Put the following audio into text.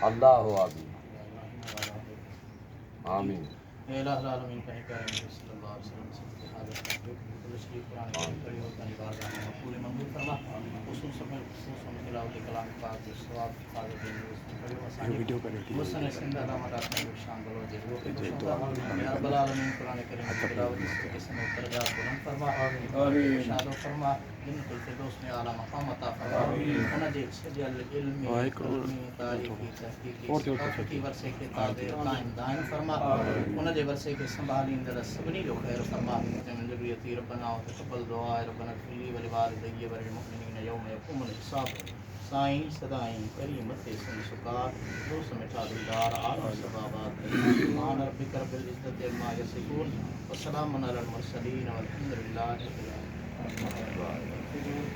اللہ آمین. اے الہ العالمین کا کرم صلی اللہ علیہ وسلم سے حاضر کل شریف قرآن کریم اور تن بارگاہ میں مقبول منظور فرما خصوصاً تلاوت کلام پاک کے ثواب حاضر دین ویڈیو مسن سند علامہ ڈاکٹر شان بلو جلو کے یا رب العالمین قرآن کریم کی تلاوت کے سنے درجات بلند فرما ارشاد فرما جنت الفردوس میں اعلی مقام عطا فرما انہاں دے سجل علم تاریخی تحقیقی کی ورثے کے تابع قائم دائم فرما انہاں دے ورثے کے سنبھالیں در سبنی جو خیر فرما من ذریتی ربنا وتقبل دعاء ربنا اغفر لي ولوالدي وللمؤمنين يوم يقوم الحساب سائیں صدائیں کریمت سن سکار دو سمٹا دلدار عالم سبابات سبحان ربک رب العزت عما یصفون وسلام علی المرسلین والحمد للہ رب العالمین.